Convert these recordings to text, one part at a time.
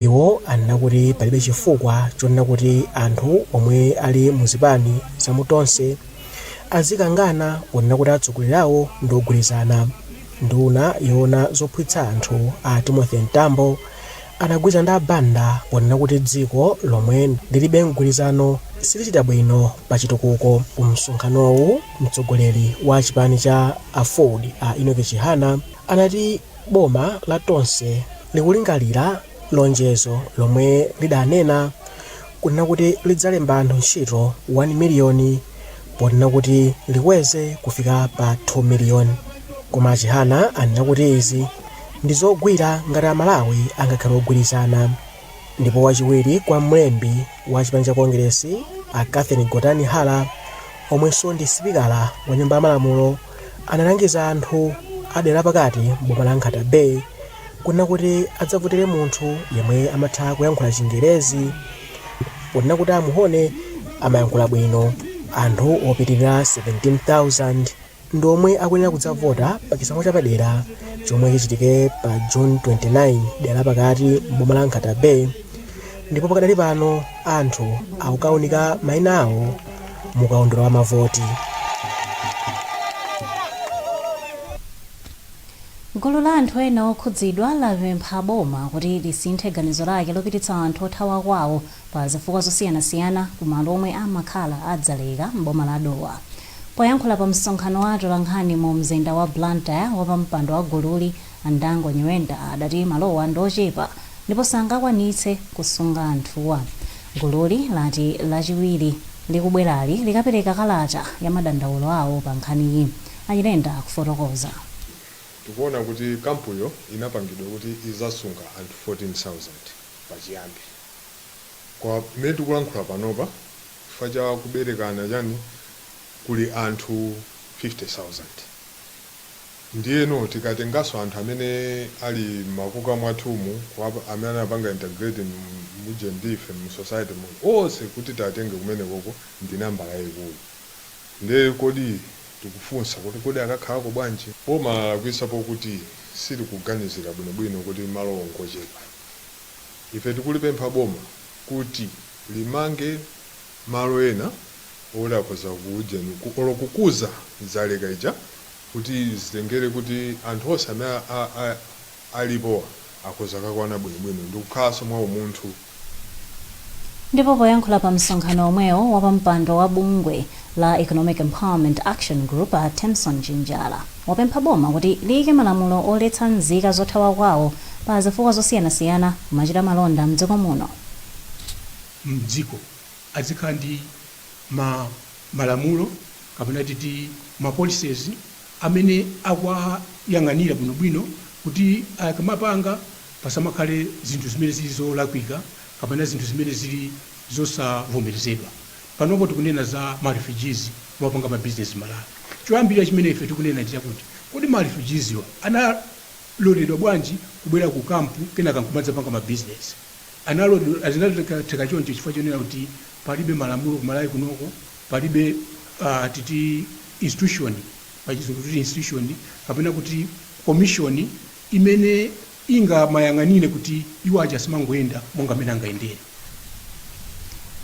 iwo anena kuti palibe chifukwa chonena kuti anthu omwe ali muzipani za TONSE azikangana ponena kuti atsogoleri awo ndi ogwirizana. Nduna yoona zophwitsa anthu a Timothy Mtambo anagwirizana ndi abanda ponena kuti dziko lomwe lilibe mgwirizano silichita bwino pa chitukuko. Msonkhanowu mtsogoleri wa chipani cha AFOD Enoch Chihana anati boma la TONSE likulingalira lonjezo lomwe lidanena kunena kuti lidzalemba anthu ntchito 1 miliyoni ponena kuti likweze kufika pa 2 miliyoni. Koma Chihana anena kuti izi ndi zogwira ngati Amalawi angakhale ogwirizana. Ndipo wachiwiri kwa mlembi wa chipani cha Kongresi Catherine Gotani Hala omwenso ndi sipikala wa nyumba ya malamulo analangiza anthu adera pakati boma la Nkhata Bay kunena kuti adzavotere munthu yemwe amatha kuyankhula Chingerezi ponena kuti amuone amayankhula bwino. Anthu opitirira 17,000 ndi omwe akuyenera kudzavota pa chisankho chapadera chomwe chichitike pa June 29 dera pakati boma la Nkhata Bay. Ndipo pakadali pano anthu akukaunika mayina awo mukaundula wa mavoti. Gulu la anthu ena okhudzidwa lapempha boma kuti lisinthe ganizo lake lopititsa anthu othawa kwawo pa zifukwa zosiyanasiyana kumalo omwe amakhala adzaleka m'boma la Dowa. Poyankhula pa msonkhano wa Nkhani mu mzinda wa Blantyre wapampando wa gululi Andango Nyewenda adati malowa ndi ochepa ndipo sangakwanitse kusunga anthuwa. Gululi lati lachiwiri likubwerali likapereka kalata ya madandaulo awo pa nkhaniyi. Anyirenda kufotokoza. Tikuona kuti kampuyo inapangidwa kuti izasunga anthu 14,000 pachiyambi. Kwa mmene tikulankhula panopa chifukwa cha kuberekana chani kuli anthu 50,000. Ndiyeno tikatenganso anthu amene ali makuka mwathumu amene anapanga integrate mujendife mu society onse kuti tatenge kumene koko ndi nambala yayikulu. Ndiye kodi tikufunsa kuti kodi akakhalako bwanji boma kwisapo kuti sili kuganizira bwinobwino kuti malo ongochepa. Ife tikulipempha boma kuti limange malo ena olakoza kuujeni kukuza zaleka ija kuti zitengere kuti anthu onse amene alipo akoza kakwana bwinobwino ndi kukhalanso mwa umunthu. Ndipo poyankhula pa msonkhano omwewo wapampando wa bungwe la Economic Empowerment Action Group Temson Jinjala wapempha boma kuti liyike malamulo oletsa nzika zothawa kwawo pa zifukwa zosiyanasiyana kumachita malonda mdziko muno. Mdziko azikhala ndi malamulo kapena titi policies amene akuyang'anira bwinobwino kuti akamapanga pasamakhale zinthu zimene zili zolakwika kapena zinthu zimene zili zosavomerezedwa. Panopo tikunena za refugees mapanga ma business Malawi. Choyambirira chimene ife tikunena ndi chakuti kodi refugees analoledwa bwanji kubwera ku kampu kenaka nkumadza panga ma business. Azinateka choncho chifukwa chonena kuti palibe malamulo ku Malawi kunoko, palibe titi institution pachizungu institution kapena kuti commission imene ingamayang'anire kuti iwo aja simangoyenda monga amene angayendere.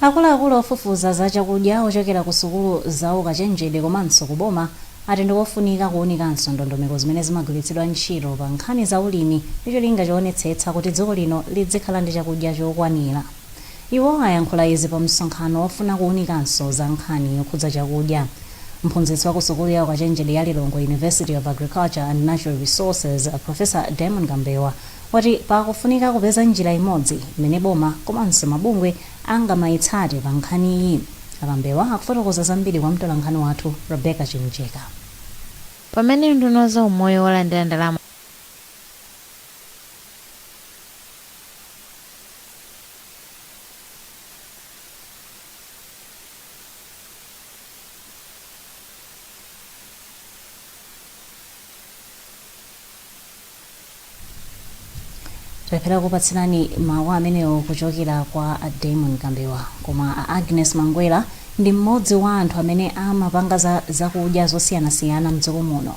Akuluakulu ofufuza za chakudya ochokera ku sukulu za ukachenjede komanso ku boma ati ndikofunika kuwunikanso ndondomeko zimene zimagwiritsidwa ntchito pa nkhani za ulimi ndi cholinga choonetsetsa kuti dziko lino lizikhala ndi chakudya chokwanira. Iwo ayankhula izi pa msonkhano wofuna kuwunikanso za nkhani yokhudza chakudya. Mphunzitsi wa ku sukulu ya ukachenjede ya Lilongwe University of Agriculture and Natural Resources Professor Diamond Gambewa wati pakufunika kupeza njira imodzi imene boma komanso mabungwe angamayitsate pa nkhaniyi. Gambewa akufotokoza zambiri kwa mtolankhani wathu Rebecca Chimcheka. Pamene nduna za umoyo wolandira ndalama Tapera kupatsirani mawu amenewo kuchokera kwa Diamond Gambewa. Koma Agnes Mangwera ndi mmodzi wa anthu amene amapanga zakudya zosiyanasiyana mdziko muno.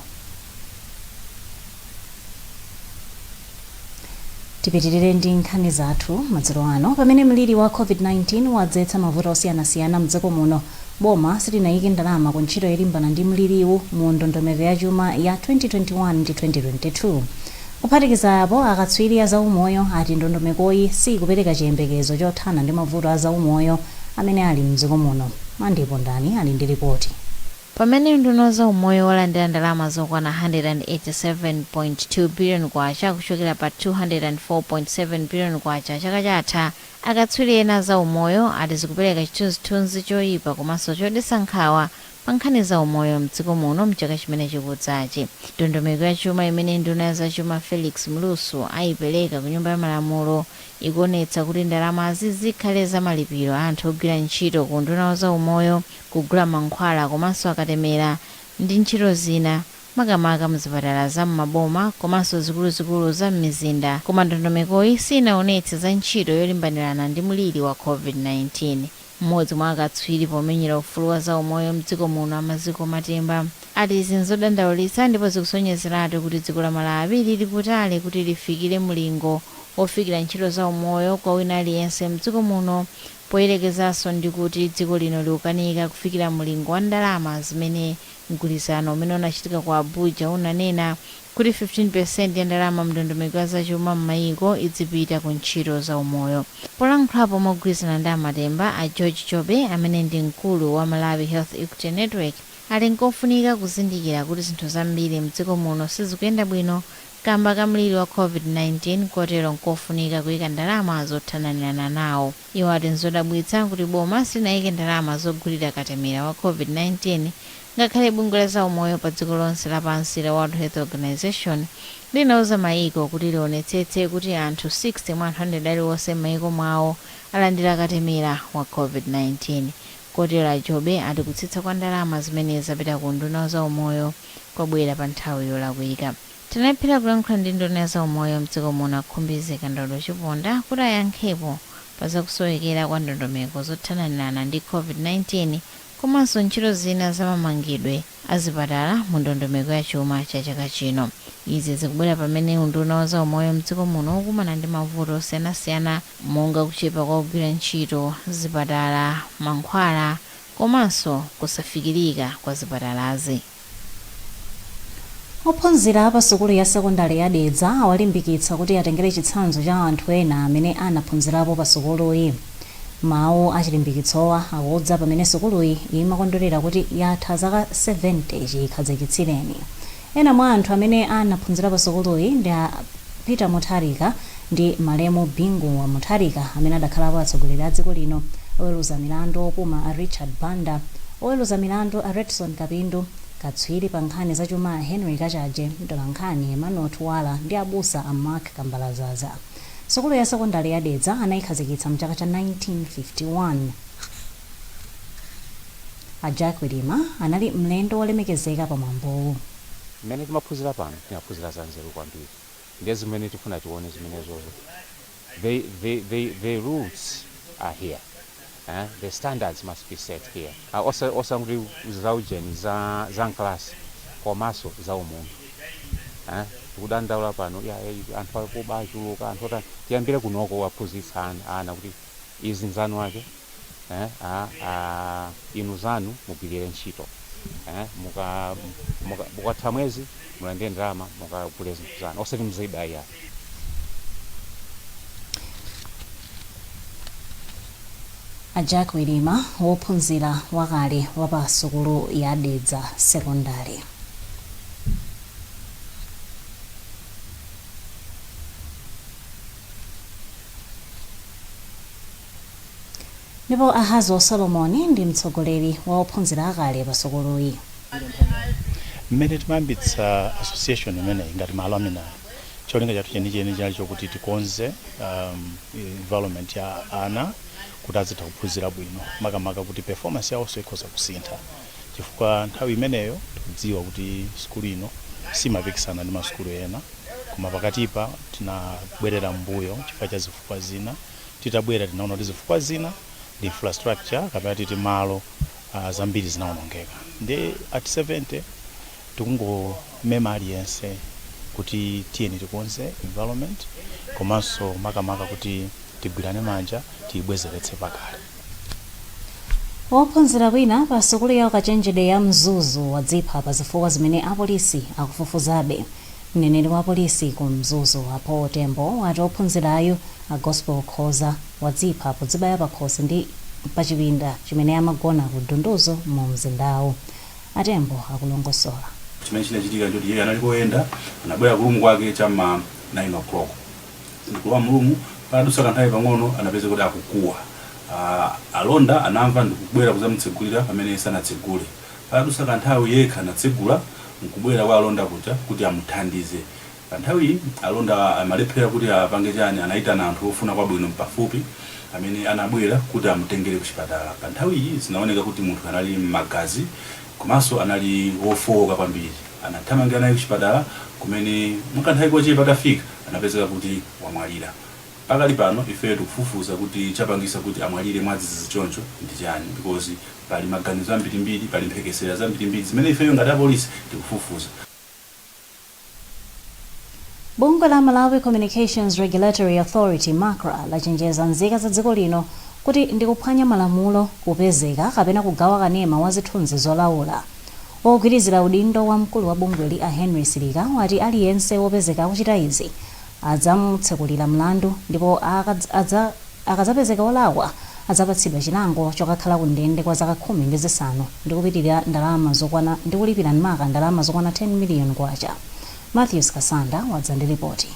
Tipitirire ndi nkhani zathu madzulo ano pamene mliri wa COVID-19 wadzetsa mavuto osiyanasiyana mdziko muno. Boma silinayike ndalama ku ntchito yolimbana ndi mliriwu mu ndondomeko ya chuma ya 2021 ndi 2022. Kuphatikiza apo akatswiri a zaumoyo ati ndondomekoyi sikupereka chiyembekezo chothana ndi mavuto a zaumoyo amene ali mdziko muno. Mandipo ndani ali ndi ripoti. Pamene nduna za umoyo walandira ndalama zokwana 187.2 billion kwacha kuchokera pa 204.7 billion kwacha chaka chatha, akatswiri ena za umoyo ati zikupereka chithunzithunzi choyipa komanso chodetsa nkhawa pa nkhani za umoyo mdziko muno mchaka chimene chikudzachi. Ndondomeko ya chuma imene nduna za chuma Felix Mlusu ayipereka ku nyumba ya malamulo ikuonetsa kuti ndalama zikhale za malipiro a anthu ogwira ntchito ku nduna za umoyo, kugula mankhwala komanso akatemera ndi ntchito zina makamaka mzipatala za m'maboma komanso zikuluzikulu za m'mizinda. Koma ndondomekoyi sinaonetse za ntchito yolimbanirana ndi mliri wa COVID-19. Mmodzi mwa akatswiri pomenyera ufulu wa za umoyo mdziko muno amaziko matemba ati izi nzodandaulitsa ndipo zikusonyezeratu kuti dziko la Malawi lili kutali kuti lifikire mlingo ofikira ntchito za umoyo kwa wina aliyense mdziko muno, poyerekezanso ndi kuti dziko lino likukanika kufikira mlingo wa ndalama zimene mgwirizano umene unachitika ku Abuja unanena kuti 15% ya ndalama mndondomeko za chuma m'mayiko idzipita ku ntchito za umoyo. Polankhulapo mogwirizana ndi amatemba a George Chobe amene ndi mkulu wa Malawi Health Equity Network ali nkofunika kuzindikira kuti zinthu zambiri mdziko muno sizikuyenda bwino kamba ka mliri wa COVID-19, kotero nkofunika kuyika ndalama zothananirana nawo. Iwo ati nzodabwitsa kuti boma silinayike ndalama zogulira katemera wa COVID-19 ngakhale bungwe la za umoyo pa dziko lonse lapansi la World Health Organization linauza mayiko kuti lionetsetse kuti anthu 60 mwa 100 aliwonse m'mayiko mwawo alandira katemera wa COVID-19. Kotero Ajobe ati kutsitsa kwa ndalama zimene zapita ku nduna za umoyo kwabwera pa nthawi yolakwika. Tinaphera kulankhula ndi nduna za umoyo mdziko muno akhumbizika Ndolo Chiponda kuti ayankhepo pa zakusowekera kwa ndondomeko zothananirana ndi COVID-19 komanso ntchito zina za mamangidwe azipatala mu ndondomeko ya chuma cha chaka chino. Izi zikubwera pamene unduna za umoyo mdziko muno ukumana ndi mavuto osiyanasiyana monga kuchepa kwa kugwira ntchito zipatala, mankhwala komanso kusafikirika kwa zipatalazi. Ophunzira pa sukulu ya sekondari ya Dedza awalimbikitsa kuti atengere chitsanzo cha anthu ena amene anaphunzirapo pa sukuluyi. Mawu achilimbikitsowa akudza pamene sukuluyi imakondwerera kuti yatha zaka 70 chikhazikitsireni. Ena mwa anthu amene anaphunzira pa sukuluyi ndi Peter Mutharika ndi Malemu Bingu wa Mutharika amene adakhalapo atsogoleri a dziko lino, oweruza milandu opuma a Richard Banda, oweruza milandu a Redson Kapindu, katswiri pa nkhani za chuma Henry Kachaje, mtolankhani Emmanuel Tuwala ndi abusa a Mark Kambalazaza. Sukulu ya sekondari ya Dedza anayikhazikitsa mchaka cha 1951. A Jack Chilima anali mlendo wolemekezeka pa mwambowu. Mmene timaphunzira pano timaphunzira za nzeru kwambiri, ndi zimene tifuna tione zimenezozo. The rules are here. The standards must be set here. Also kuti zaujeni za nklasi komanso za umunthu. Kudandaula pano anthu akuba achuluka anthu ota tiyambire kunoko waphunzitsa ana kuti izi nzanu wake inu zanu mugwirire ntchito, mukatha mwezi mulandire ndalama mukagule zinthu zanu osati mziba iya. A Jack Chilima wophunzira wakale wa pa sukulu ya Dedza sekondari. Ndipo Ahazo Solomoni ndi mtsogoleri wa ophunzira akale pa sukuluyi. Mmene timayambitsa association imene ngati MalawiNews, cholinga chathu chenicheni chinali chokuti tikonze development ya ana kuti azitha kuphunzira bwino, makamaka kuti performance yawonso ikhoza kusintha, chifukwa nthawi imeneyo tikudziwa kuti sukulu ino simapikisana ndi masukulu ena, koma pakatipa tinabwerera mbuyo chifukwa cha zifukwa zina. Titabwera tinaona kuti zifukwa zina ndi infrastructure kapena titi malo zambiri zinaonongeka. Ndi at 70 tikungomema aliyense kuti tiyeni tikonze environment komanso makamaka kuti tigwirane manja tiyibwezeretse pakale. Ophunzira wina pa sukulu ya ukachenjede ya Mzuzu wadzipha pa zifukwa zimene apolisi akufufuzabe. Mneneri wa polisi ku Mzuzu apo tembo wati ophunzirayo a gospel khoza wadzipha podzibaya pakhosi ndi pachipinda chimene amagona ku Dunduzo mu mzindawo. Atembo akulongosola. Chimene chinachitika ndoti iye anali koyenda anabwera kulumu kwake chama 9 o'clock. Ndikulowa mulumu padusa kanthawi pang'ono anapeza kuti akukuwa. Alonda anamva ndikubwera kuzamtsegulira pamene sanatsegule. Padusa kanthawi yekha anatsegula nkubwera kwa alonda kuti amuthandize. Kanthawi alonda amalephera kuti apange chani, anaitana anthu ofuna kwabwino pafupi amene anabwera kuti amutengere ku chipatala. Kanthawi zinaoneka kuti munthu anali m'magazi komanso anali wofowoka kwambiri. Anathamangira naye ku chipatala kumene mukanthawi kochepa patafika anapezeka kuti wamwalira. Pakali pano ife tikufufuza kuti chapangisa kuti amwalire mwadzidzidzi choncho ndi chani, because pali maganizo ambirimbiri, pali mphekesera zambirimbiri zimene ifeyo ngati apolisi tikufufuza. Bungwe la Malawi Communications Regulatory Authority MACRA lachenjeza nzika za dziko lino kuti ndikuphwanya malamulo kupezeka kapena kugawa kanema wa zithunzi zolaula. Ogwirizira udindo wa mkulu wa bungweli a Henry Silika wati aliyense wopezeka akuchita izi adzamutsekulira mlandu ndipo akadzapezeka olakwa adzapatsidwa chilango chokakhala ku ndende kwa zaka 15 ndi kupitirira ndalama zokwana ndi kulipira maka ndalama zokwana 10 million kwacha. Matthews Kasanda wadza ndi ripoti.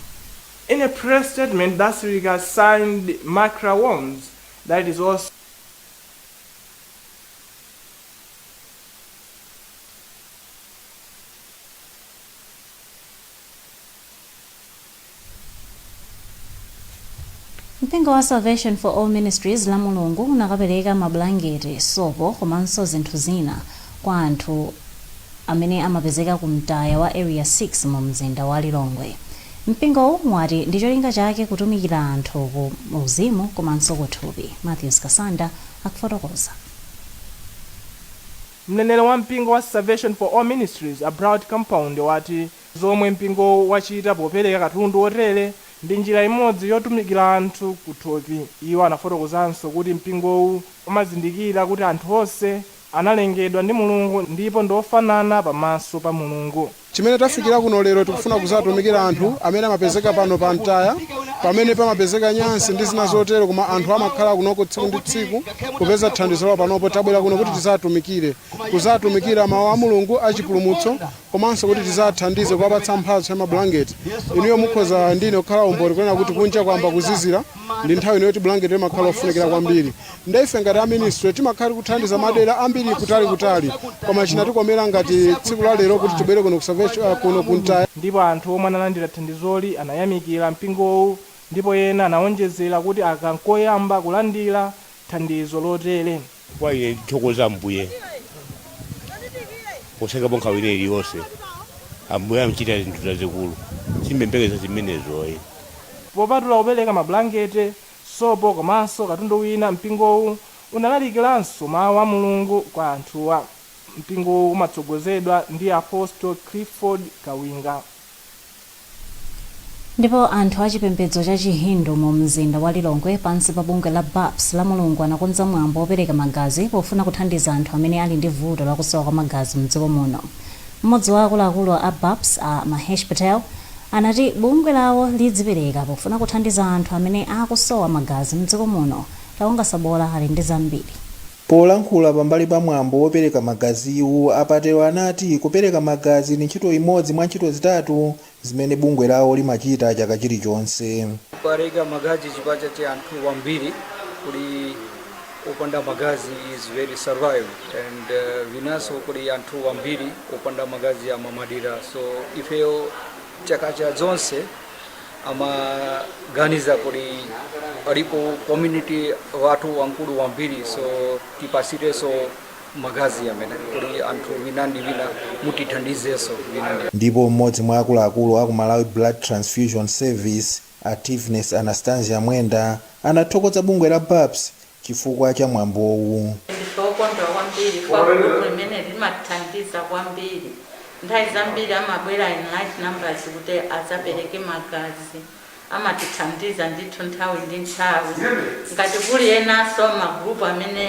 In a press statement that Silika signed, MACRA warns that it is also mpingo wa Salvation for All Ministries la Mulungu unakapereka mablangeti, SOKO komanso zinthu zina kwa anthu amene amapezeka ku mtaya wa area 6 mu mzinda wa Lilongwe. Mpingo wati ndi cholinga chake kutumikira anthu ku uzimu komanso kuthupi. Matthews Kasanda akufotokoza. mneneri wa mpingo wa Salvation for All Ministries abroad compound wati zomwe mpingo wachita popereka katundu wotere ndi njira imodzi yotumikira anthu kuthupi. Iwo anafotokozanso kuti mpingowu umazindikira kuti anthu onse analengedwa ndi Mulungu ndipo ndofanana pamaso pa Mulungu. Chimene tafikira kuno lero tikufuna kuzatumikira anthu amene amapezeka pano pa mtaya pamene pamapezeka nyansi ndi zina zotero, koma anthu amakhala kunoko tsiku ndi tsiku kupeza thandizo lawo panopo. Tabwera kuno kuti kuzatumikira mawu a Mulungu achipulumutso komanso kuti tizathandize kuwapatsa mphatso ya mablanketi. Inuyo mukhoza ndine kukhala umboni kunena kuti kunja kwamba kuzizira ndi nthawi ino yoti blanketi imakhala ofunikira kwambiri. Ndaife ngati a ministry timakhala kuthandiza madera ambiri kutali, koma chinatikomera ngati tsiku la lero kuti tibwere kuno kuno kuntaya. Ndipo anthu omwe analandira thandizoli anayamikira mpingowu ndipo ena anaonjezera kuti akankoyamba kulandira thandizo lotere. Kwa ine thokoza mbuye poseka bonkhawire iliyonse ambuye amchita zinthu zazikulu simbembekeza zimenezo. Popatula kupereka mablanketi, sopo komanso katundu wina, mpingowu unalalikiranso mawu a Mulungu kwa anthuwa. Mpingowu umatsogozedwa ndi Apostle Clifford Kawinga. Ndipo anthu achipembedzo cha Chihindu mu mzinda wa Lilongwe pansi pa bungwe la BAPS la Mulungu anakonza mwambo wopereka magazi pofuna kuthandiza anthu amene ali ndi vuto lakusowa kwa magazi mdziko muno. Mmodzi wa akuluakulu a BAPS a Mahesh Patel anati bungwe lawo lidzipereka pofuna kuthandiza anthu amene akusowa magazi mdziko muno. Taonga Sabola ali ndi zambiri. Polankhula pambali pa mwambo wopereka magaziwu, Apatelo anati kupereka magazi ni ntchito imodzi mwa ntchito zitatu zimene bungwe lawo limachita chaka chilichonse. Kupereka magazi chipacha cha anthu wambiri kuli upanda magazi is very survive and vinaso kuli anthu wambiri upanda magazi ya mamadira. So ifeyo chaka cha zonse amaganiza kuli alipo community watu wankulu wambiri, so tipasireso magazi amene kuli anthu vinandi vina mutithandizeso vinandi. Ndipo mmodzi mwa akuluakulu aku Malawi Blood Transfusion Service Activeness Anastasia Mwenda anathokoza bungwe la BAPS chifukwa cha mwambowu. Ndikokondwa kwambiri kwa bungwe limene limathandiza kwambiri nthawi zambiri amabwera in large numbers kuti adzapereke magazi amatithandiza ndithu nthawi ndi nthawi ngati kuli enanso magrupu amene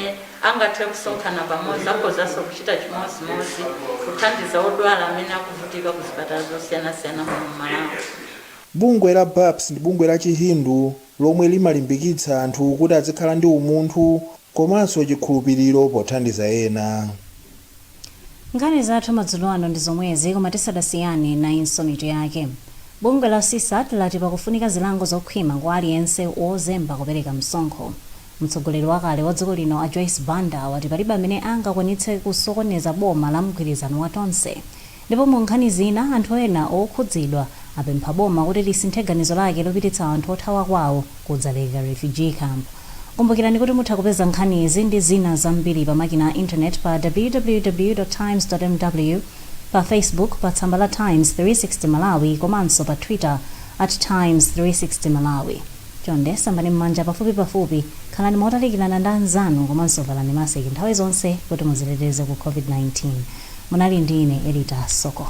angathe kusonkhana pamodzi akhozanso kuchita chimodzimodzi kuthandiza odwala amene akuvutika ku zipatala zosiyanasiyana mu Malawi. bungwe la BAPS ndi bungwe la Chihindu lomwe limalimbikitsa anthu kuti azikhala ndi umunthu komanso chikhulupiriro pothandiza ena. Nkhani zathu madzulo ano ndi zomwezi koma tisadasiyane nayinso mitu yake. Bungwe la CSAT lati pakufunika zilango zokhwima kwa aliyense wozemba kupereka msonkho. Mtsogoleri wakale wa dziko lino a Joyce Banda wati palibe amene angakwanitse kusokoneza boma la mgwirizano wa TONSE. Ndipo mu nkhani zina anthu ena okhudzidwa apempha boma kuti lisinthe ganizo lake lopititsa anthu othawa kwawo kudzaleka refugee camp. Kumbukirani kuti mutha kupeza nkhani izi ndi zina zambiri pa makina a internet pa www.times.mw, pa Facebook pa tsamba la Times 360 Malawi komanso pa Twitter @Times 360 Malawi. Chonde sambani m'manja pafupi khalani motalikirana ndi anzanu komanso valani masiki nthawi zonse kuti muziteteze ku COVID-19. Munali ndi ine ELITA SOKO.